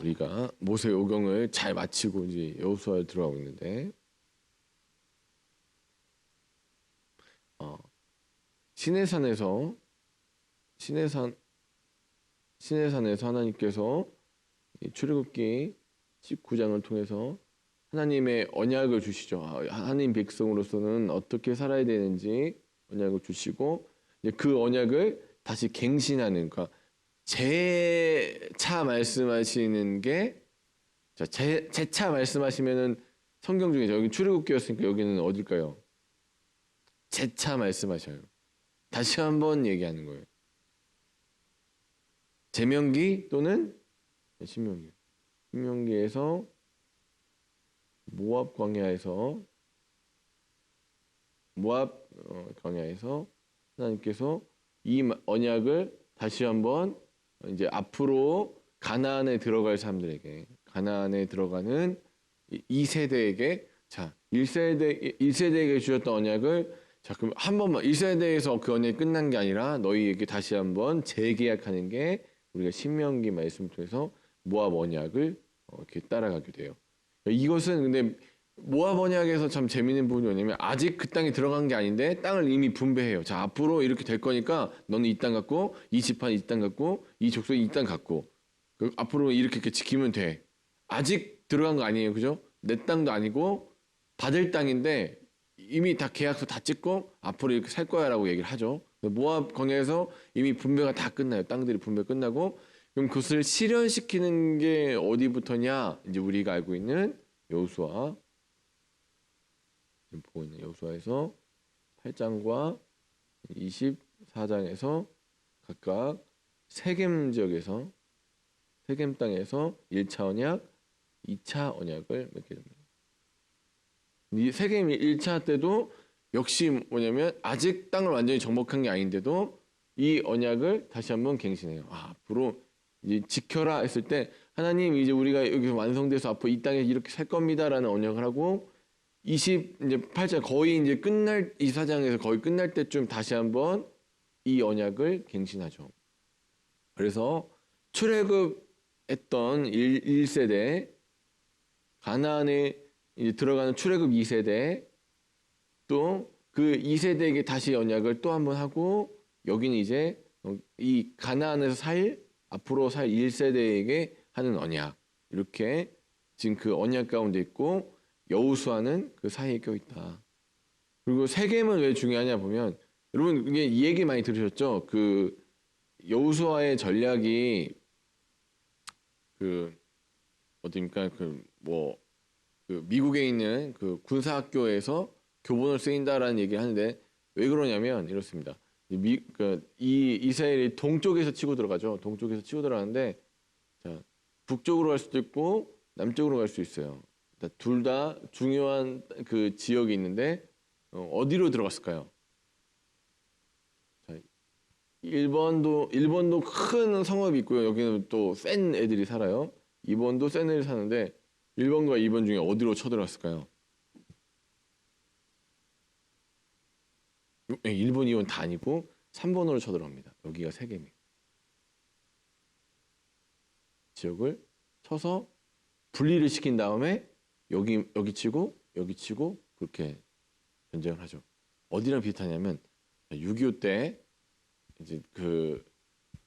우리가 모세 오경을 잘 마치고 이제 여호수아에 들어가고 있는데, 시내산에서 시내산 시내산에서 하나님께서 이 출애굽기 19장을 통해서 하나님의 언약을 주시죠. 하나님 백성으로서는 어떻게 살아야 되는지 언약을 주시고, 이제 그 언약을 다시 갱신하는, 그러니까 재차 말씀하시는 게, 재차 말씀하시면은 성경 중에 여기 출애굽기였으니까 여기는 어딜까요? 재차 말씀하셔요. 다시 한번 얘기하는 거예요. 제명기 또는 신명기. 신명기에서 모압 광야에서 하나님께서 이 언약을 다시 한번 이제 앞으로 가나안에 들어갈 사람들에게, 가나안에 들어가는 2세대에게, 자, 1세대에게 주셨던 언약을, 자, 그럼 한 번만 1세대에서 그 언약이 끝난 게 아니라 너희에게 다시 한번 재계약하는 게 우리가 신명기 말씀을 통해서 모압 언약을 이렇게 따라가게 돼요. 이것은 근데 모압 언약에서 참 재밌는 부분이 뭐냐면, 아직 그 땅에 들어간 게 아닌데 땅을 이미 분배해요. 자, 앞으로 이렇게 될 거니까 너는 이 땅 갖고, 이 지파 이 땅 갖고, 이 족속이 이 땅 갖고, 앞으로 이렇게 지키면 돼. 아직 들어간 거 아니에요, 그죠? 내 땅도 아니고 받을 땅인데 이미 다 계약서 다 찍고 앞으로 이렇게 살 거야라고 얘기를 하죠. 모압 광야에서 이미 분배가 다 끝나요. 땅들이 분배 끝나고, 그럼 그것을 실현시키는 게 어디부터냐? 이제 우리가 알고 있는 여호수아, 지금 보고 있는 여호수아에서 8장과 24장에서 각각 세겜 지역에서, 세겜 땅에서 1차 언약, 2차 언약을 맺게 됩니다. 이 세겜 1차 때도 역시 뭐냐면 아직 땅을 완전히 정복한 게 아닌데도 이 언약을 다시 한번 갱신해요. 앞으로 이제 지켜라 했을 때, 하나님 이제 우리가 여기서 완성돼서 앞으로 이 땅에 이렇게 살 겁니다라는 언약을 하고, 이제 8장 거의 이제 끝날, 24장에서 거의 끝날 때쯤 다시 한번 이 언약을 갱신하죠. 그래서 출애굽했던 1세대, 가나안에 이제 들어가는 출애굽 2세대, 또 그 2세대에게 다시 언약을 또 한번 하고, 여기는 이제 이 가나안에서 앞으로 살 1세대에게 하는 언약, 이렇게 지금 그 언약 가운데 있고, 여호수아는 그 사이에 껴있다. 그리고 세겜은 왜 중요하냐 보면, 여러분 이게 이 얘기 많이 들으셨죠? 그 여호수아의 전략이 어디입니까? 그 미국에 있는 그 군사학교에서 교본을 쓰인다라는 얘기를 하는데, 왜 그러냐면 이렇습니다. 이 이스라엘이 동쪽에서 치고 들어가죠. 동쪽에서 치고 들어가는데, 자, 북쪽으로 갈 수도 있고 남쪽으로 갈 수 있어요. 둘 다 중요한 그 지역이 있는데, 어디로 들어갔을까요? 자, 일본도 큰 성읍이 있고요. 여기는 또 센 애들이 살아요. 2번도 센 애들이 사는데, 1번과 2번 중에 어디로 쳐들어갔을까요? 1번, 2번 다 아니고 3번으로 쳐들어갑니다. 여기가 세겜이에요. 지역을 쳐서 분리를 시킨 다음에 여기 치고 여기 치고 그렇게 전쟁을 하죠. 어디랑 비슷하냐면 6.25 때 이제 그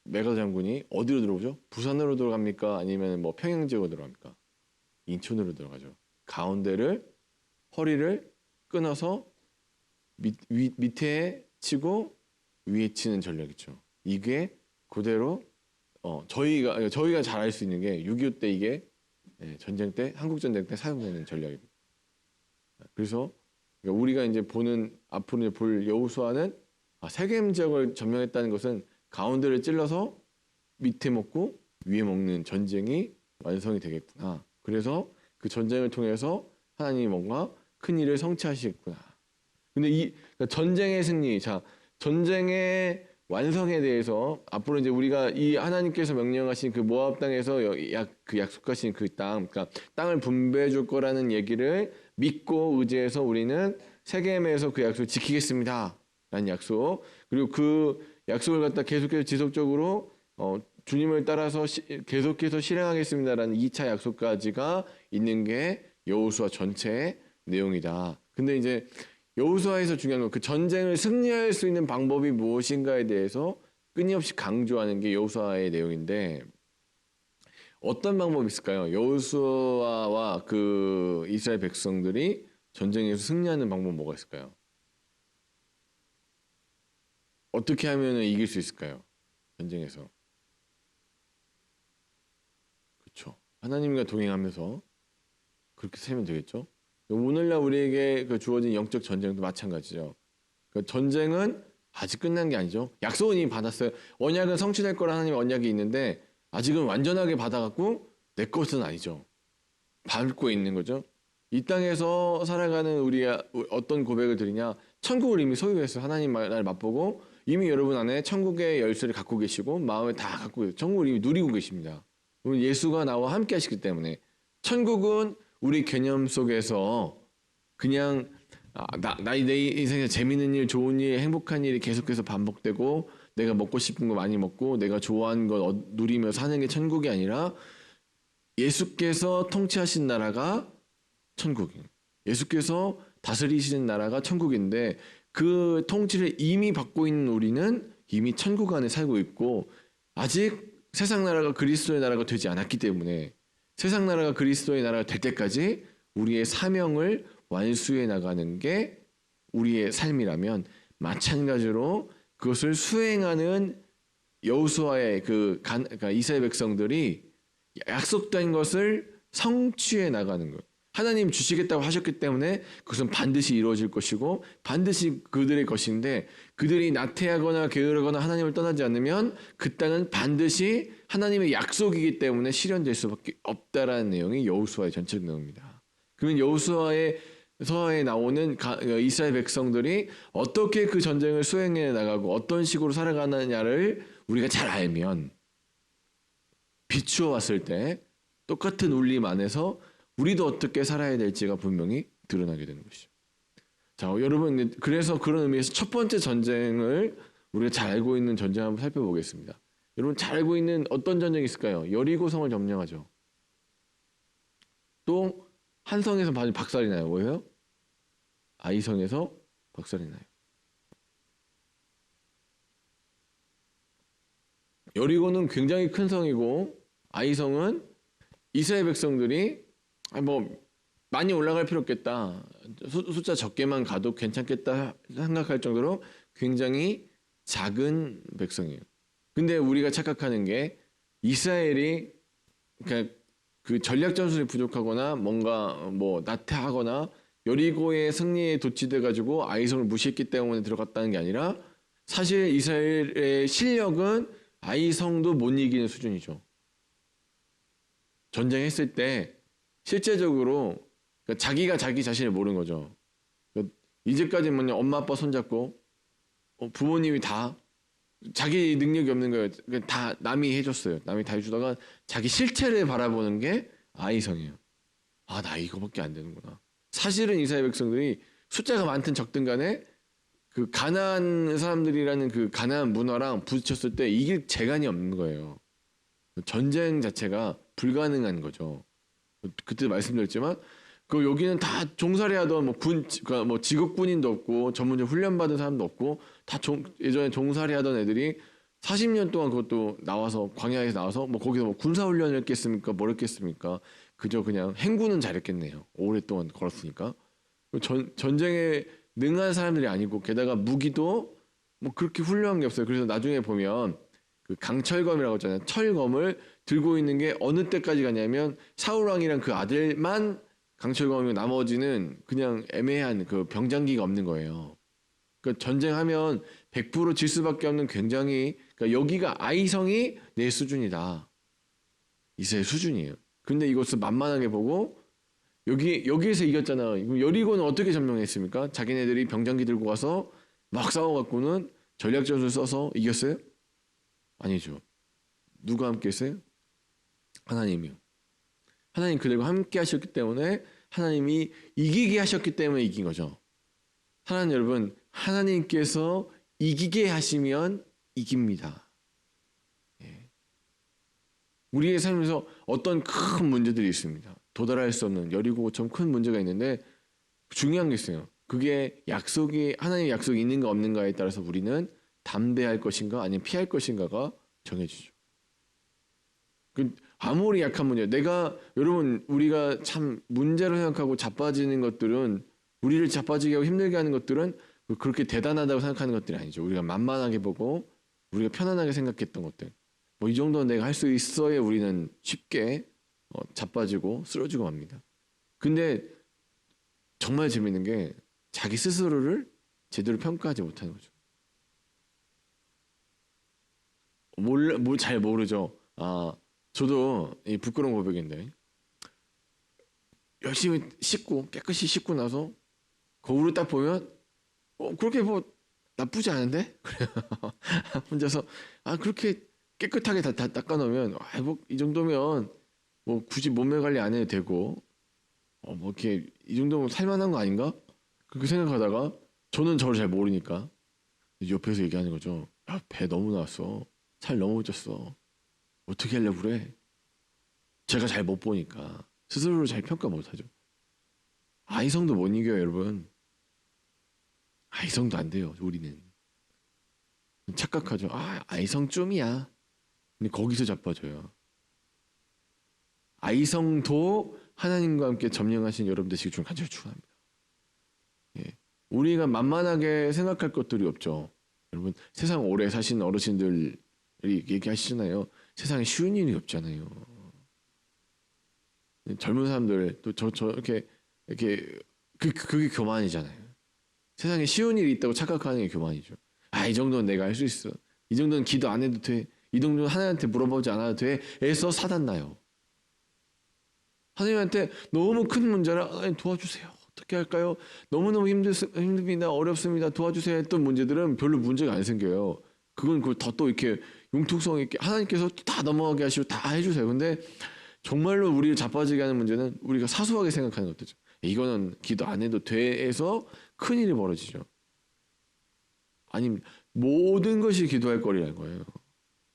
메가 장군이 어디로 들어오죠? 부산으로 들어갑니까? 아니면 뭐 평양 지역으로 들어갑니까? 인천으로 들어가죠. 가운데를, 허리를 끊어서 밑에 치고 위에 치는 전략이죠. 이게 그대로 저희가 잘 알 수 있는 게 6.25 때 이게 전쟁 때, 한국 전쟁 때 사용되는 전략입니다. 그래서 우리가 이제 앞으로 이제 볼 여호수아는, 세겜 지역을 점령했다는 것은 가운데를 찔러서 밑에 먹고 위에 먹는 전쟁이 완성이 되겠구나. 그래서 그 전쟁을 통해서 하나님이 뭔가 큰 일을 성취하시겠구나. 근데 그러니까 전쟁의 승리, 자, 전쟁의 완성에 대해서 앞으로 이제 우리가 이 하나님께서 명령하신 그 모압 땅에서 그 약속하신 그 땅, 그러니까 땅을 분배해 줄 거라는 얘기를 믿고 의지해서 우리는 세겜에서 그 약속을 지키겠습니다. 라는 약속. 그리고 그 약속을 갖다 계속해서 지속적으로 주님을 따라서 계속해서 실행하겠습니다라는 2차 약속까지가 있는 게 여호수아 전체의 내용이다. 근데 이제 여호수아에서 중요한 건 그 전쟁을 승리할 수 있는 방법이 무엇인가에 대해서 끊임없이 강조하는 게 여호수아의 내용인데 어떤 방법이 있을까요? 여호수아와 그 이스라엘 백성들이 전쟁에서 승리하는 방법 뭐가 있을까요? 어떻게 하면 이길 수 있을까요? 전쟁에서. 그렇죠. 하나님과 동행하면서 그렇게 살면 되겠죠. 오늘날 우리에게 그 주어진 영적 전쟁도 마찬가지죠. 그 전쟁은 아직 끝난 게 아니죠. 약속은 이미 받았어요. 언약은 성취될 거라 하나님의 언약이 있는데 아직은 완전하게 받아갖고 내 것은 아니죠. 밟고 있는 거죠. 이 땅에서 살아가는 우리가 어떤 고백을 드리냐. 천국을 이미 소유했어요. 하나님 날 맛보고 이미 여러분 안에 천국의 열쇠를 갖고 계시고 마음에 다 갖고 계세요. 천국을 이미 누리고 계십니다. 예수가 나와 함께 하시기 때문에 천국은 우리 개념 속에서 그냥 내 인생에 재밌는 일, 좋은 일, 행복한 일이 계속해서 반복되고 내가 먹고 싶은 거 많이 먹고 내가 좋아하는 거 누리며 사는 게 천국이 아니라 예수께서 통치하신 나라가 천국이에요. 예수께서 다스리시는 나라가 천국인데 그 통치를 이미 받고 있는 우리는 이미 천국 안에 살고 있고 아직 세상 나라가 그리스도의 나라가 되지 않았기 때문에 세상 나라가 그리스도의 나라가 될 때까지 우리의 사명을 완수해 나가는 게 우리의 삶이라면 마찬가지로 그것을 수행하는 여호수아의 그러니까 이스라엘 백성들이 약속된 것을 성취해 나가는 거예요. 하나님 주시겠다고 하셨기 때문에 그것은 반드시 이루어질 것이고 반드시 그들의 것인데 그들이 나태하거나 게으르거나 하나님을 떠나지 않으면 그 땅은 반드시 하나님의 약속이기 때문에 실현될 수밖에 없다라는 내용이 여호수아의 전체적 내용입니다. 그러면 여호수아에 나오는 이스라엘 백성들이 어떻게 그 전쟁을 수행해 나가고 어떤 식으로 살아가느냐를 우리가 잘 알면 비추어 왔을 때 똑같은 울림 안에서 우리도 어떻게 살아야 될지가 분명히 드러나게 되는 것이죠. 자, 여러분 그래서 그런 의미에서 첫 번째 전쟁을 우리가 잘 알고 있는 전쟁 한번 살펴보겠습니다. 여러분 잘 알고 있는 어떤 전쟁이 있을까요? 여리고성을 점령하죠. 또 한 성에서 박살이 나요. 뭐예요? 아이성에서 박살이 나요. 여리고는 굉장히 큰 성이고 아이성은 이스라엘 백성들이 많이 올라갈 필요 없겠다. 숫자 적게만 가도 괜찮겠다 생각할 정도로 굉장히 작은 백성이에요. 근데 우리가 착각하는 게 이스라엘이 그러니까 그 전략 전술이 부족하거나 뭔가 나태하거나 여리고의 승리에 도취돼 가지고 아이성을 무시했기 때문에 들어갔다는 게 아니라 사실 이스라엘의 실력은 아이성도 못 이기는 수준이죠. 전쟁했을 때 실제적으로 자기가 자기 자신을 모르는 거죠. 이제까지 엄마 아빠 손잡고 부모님이 다 자기 능력이 없는 거예요. 다 남이 해줬어요. 남이 다 해주다가 자기 실체를 바라보는 게 아이성이에요. 아, 나 이거밖에 안 되는구나. 사실은 이스라엘 백성들이 숫자가 많든 적든 간에 그 가나안 사람들이라는 그 가나안 문화랑 부딪혔을 때 이길 재간이 없는 거예요. 전쟁 자체가 불가능한 거죠. 그때 말씀드렸지만 여기는 다 종살이 하던 직업군인도 없고 전문적 훈련 받은 사람도 없고 다 예전에 종살이 하던 애들이 40년 동안 그것도 나와서 광야에서 나와서 거기서 군사 훈련을 했겠습니까? 뭘 했겠습니까? 그저 그냥 행군은 잘했겠네요. 오랫동안 걸었으니까. 전쟁에 능한 사람들이 아니고 게다가 무기도 그렇게 훌륭한 게 없어요. 그래서 나중에 보면 그 강철검이라고 했잖아요. 철검을 들고 있는 게 어느 때까지 가냐면 사울 왕이랑 그 아들만 강철검이고 나머지는 그냥 애매한 그 병장기가 없는 거예요. 그러니까 전쟁하면 100%질 수밖에 없는 굉장히 여기가 아이성이 내 수준이다. 이스라엘 수준이에요. 근데 이것을 만만하게 보고 여기에서 이겼잖아요. 그럼 여리고는 어떻게 점령했습니까? 자기네들이 병장기 들고 가서 막 싸워갖고는 전략전술 써서 이겼어요? 아니죠. 누가 함께 했어요? 하나님이요. 하나님 그들과 함께 하셨기 때문에 하나님이 이기게 하셨기 때문에 이긴 거죠. 사랑하는 여러분, 하나님께서 이기게 하시면 이깁니다. 우리의 삶에서 어떤 큰 문제들이 있습니다. 도달할 수 없는 여리고처럼 큰 문제가 있는데 중요한 게 있어요. 그게 하나님의 약속이 있는가 없는가에 따라서 우리는 담대할 것인가 아니면 피할 것인가가 정해지죠. 아무리 약한 문제, 여러분 우리가 참 문제로 생각하고 자빠지는 것들은 우리를 자빠지게 하고 힘들게 하는 것들은 그렇게 대단하다고 생각하는 것들이 아니죠. 우리가 만만하게 보고 우리가 편안하게 생각했던 것들. 뭐 이 정도는 내가 할 수 있어야 우리는 쉽게 자빠지고 쓰러지고 맙니다. 근데 정말 재밌는 게 자기 스스로를 제대로 평가하지 못하는 거죠. 잘 모르죠. 저도 이 부끄러운 고백인데 열심히 깨끗이 씻고 나서 거울을 딱 보면 그렇게 뭐 나쁘지 않은데? 그래요. 혼자서 그렇게 깨끗하게 다 닦아놓으면 뭐 이 정도면 뭐 굳이 몸매 관리 안 해도 되고 뭐 이렇게 이 정도면 살만한 거 아닌가? 그렇게 생각하다가 저는 저를 잘 모르니까 옆에서 얘기하는 거죠. 야, 배 너무 나왔어. 살 너무 쪘어. 어떻게 하려고 그래? 제가 잘 못 보니까 스스로를 잘 평가 못하죠. 아이성도 못 이겨요, 여러분. 아이성도 안 돼요, 우리는. 착각하죠. 아이성쯤이야. 근데 거기서 자빠져요. 아이성도 하나님과 함께 점령하신 여러분 되시기 좀 간절히 축원합니다. 예. 우리가 만만하게 생각할 것들이 없죠. 여러분 세상 오래 사신 어르신들이 얘기하시잖아요. 세상에 쉬운 일이 없잖아요. 젊은 사람들 또 이렇게 그게 교만이잖아요. 세상에 쉬운 일이 있다고 착각하는 게 교만이죠. 이 정도는 내가 할 수 있어. 이 정도는 기도 안 해도 돼. 이 정도는 하나님한테 물어보지 않아도 돼. 에서 사단 나요. 하나님한테 너무 큰 문제라 도와주세요. 어떻게 할까요? 너무너무 힘듭니다. 어렵습니다. 도와주세요 했던 문제들은 별로 문제가 안 생겨요. 그건 또 이렇게 융통성 있게 하나님께서 다 넘어가게 하시고 다 해주세요. 근데 정말로 우리를 자빠지게 하는 문제는 우리가 사소하게 생각하는 것들이죠. 이거는 기도 안 해도 돼에서 큰일이 벌어지죠. 아니면 모든 것이 기도할 거리라는 거예요.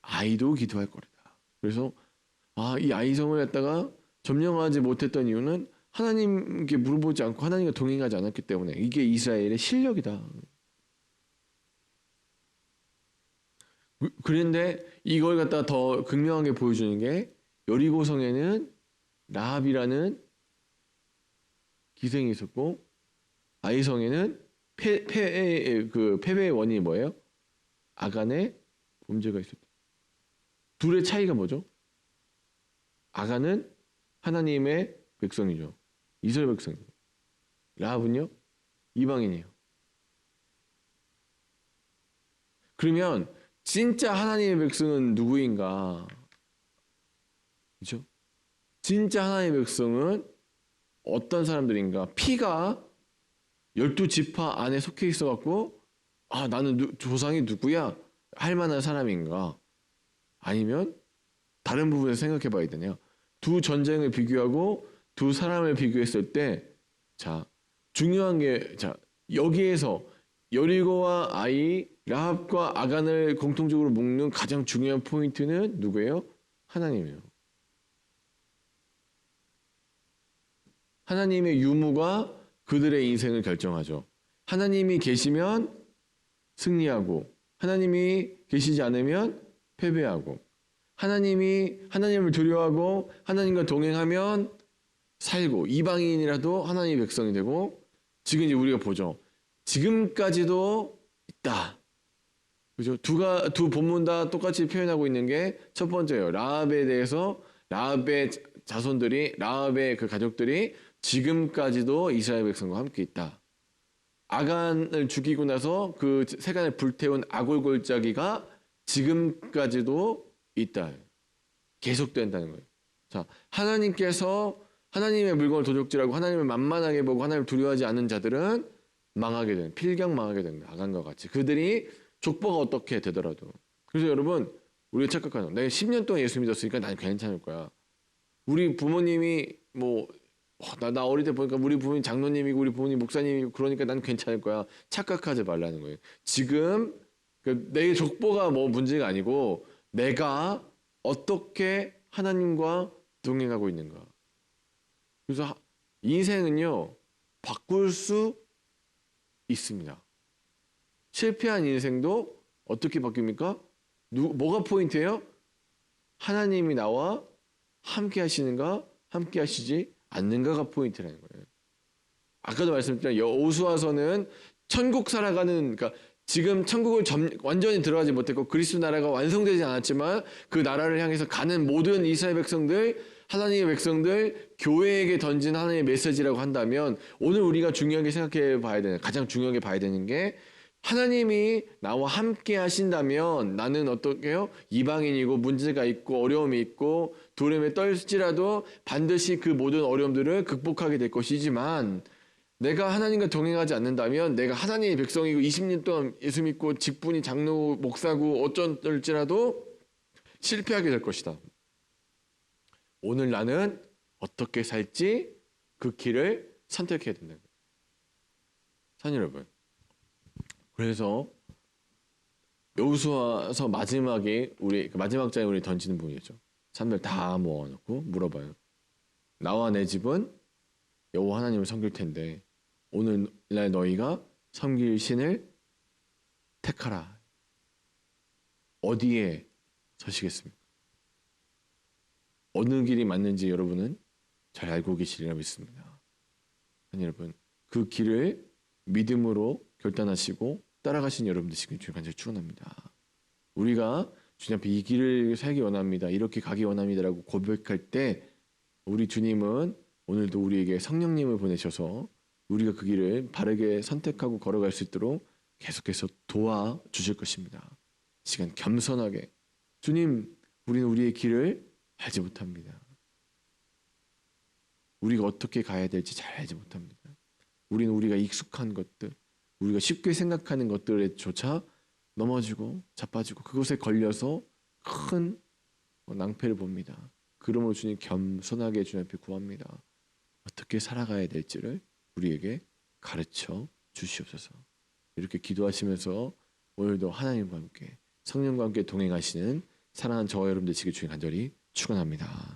아이도 기도할 거리다. 그래서 이 아이성을 갖다가 점령하지 못했던 이유는 하나님께 물어보지 않고 하나님과 동행하지 않았기 때문에 이게 이스라엘의 실력이다. 그런데 이걸 갖다가 더 극명하게 보여주는 게 여리고성에는 라합이라는 기생이 있었고 아이성에는 패배의 원인이 뭐예요? 아간의 범죄가 있었다. 둘의 차이가 뭐죠? 아간은 하나님의 백성이죠. 이스라엘 백성이죠. 라합은요? 이방인이에요. 그러면 진짜 하나님의 백성은 누구인가? 그렇죠? 진짜 하나님의 백성은 어떤 사람들인가? 피가 12지파 안에 속해 있어갖고 나는 조상이 누구야? 할 만한 사람인가? 아니면 다른 부분에서 생각해 봐야 되네요. 두 전쟁을 비교하고 두 사람을 비교했을 때 중요한 게 여기에서 여리고와 라합과 아간을 공통적으로 묶는 가장 중요한 포인트는 누구예요? 하나님이에요. 하나님의 유무가 그들의 인생을 결정하죠. 하나님이 계시면 승리하고 하나님이 계시지 않으면 패배하고 하나님을 두려워하고 하나님과 동행하면 살고 이방인이라도 하나님의 백성이 되고 지금 이제 우리가 보죠. 지금까지도 있다. 그죠? 두 본문 다 똑같이 표현하고 있는 게 첫 번째예요. 라합에 대해서 라합의 자손들이 라합의 그 가족들이 지금까지도 이스라엘 백성과 함께 있다. 아간을 죽이고 나서 그 세간을 불태운 아골골짜기가 지금까지도 있다. 계속된다는 거예요. 하나님께서 하나님의 물건을 도적질하고 하나님을 만만하게 보고 하나님을 두려워하지 않는 자들은 필경 망하게 됩니다. 아간과 같이. 그들이 족보가 어떻게 되더라도. 그래서 여러분, 우리가 착각하는 내가 10년 동안 예수 믿었으니까 난 괜찮을 거야. 우리 부모님이 나 어릴 때 보니까 우리 부모님 장로님이고 우리 부모님 목사님이고 그러니까 난 괜찮을 거야. 착각하지 말라는 거예요. 지금 내 족보가 문제가 아니고 내가 어떻게 하나님과 동행하고 있는가? 그래서 인생은요, 바꿀 수 있습니다. 실패한 인생도 어떻게 바뀝니까? 뭐가 포인트예요? 하나님이 나와 함께 하시는가, 함께 하시지 않는가가 포인트라는 거예요. 아까도 말씀드렸지만 여호수아서는 천국 살아가는, 그러니까 지금 천국을 완전히 들어가지 못했고 그리스도 나라가 완성되지 않았지만 그 나라를 향해서 가는 모든 이스라엘 백성들, 하나님의 백성들, 교회에게 던진 하나님의 메시지라고 한다면 오늘 우리가 중요하게 생각해 봐야 되는, 가장 중요하게 봐야 되는 게 하나님이 나와 함께 하신다면 나는 어떻게 해요? 이방인이고 문제가 있고 어려움이 있고 두려움에 떨지라도 반드시 그 모든 어려움들을 극복하게 될 것이지만 내가 하나님과 동행하지 않는다면 내가 하나님의 백성이고 20년 동안 예수 믿고 직분이 장로 목사고 어쩔지라도 실패하게 될 것이다. 오늘 나는 어떻게 살지 그 길을 선택해야 된다. 사랑하는 여러분, 그래서 여호수아서 마지막에 우리 마지막 장에 우리 던지는 부분이죠. 사람들 다 모아놓고 물어봐요. 나와 내 집은 여호와 하나님을 섬길 텐데 오늘날 너희가 섬길 신을 택하라. 어디에 서시겠습니까? 어느 길이 맞는지 여러분은 잘 알고 계시리라 믿습니다. 여러분, 그 길을 믿음으로 결단하시고 따라가신 여러분 되시길 주님 간절히 축원합니다. 우리가 주님 앞에 이 길을 살기 원합니다. 이렇게 가기 원합니다라고 고백할 때 우리 주님은 오늘도 우리에게 성령님을 보내셔서 우리가 그 길을 바르게 선택하고 걸어갈 수 있도록 계속해서 도와주실 것입니다. 시간 겸손하게 주님, 우리는 우리의 길을 알지 못합니다. 우리가 어떻게 가야 될지 잘 알지 못합니다. 우리는 우리가 익숙한 것들, 우리가 쉽게 생각하는 것들에조차 넘어지고 자빠지고 그것에 걸려서 큰 낭패를 봅니다. 그러므로 주님 겸손하게 주님 앞에 구합니다. 어떻게 살아가야 될지를 우리에게 가르쳐 주시옵소서. 이렇게 기도하시면서 오늘도 하나님과 함께 성령과 함께 동행하시는 사랑하는 저와 여러분 되시길 주님 간절히 축원합니다.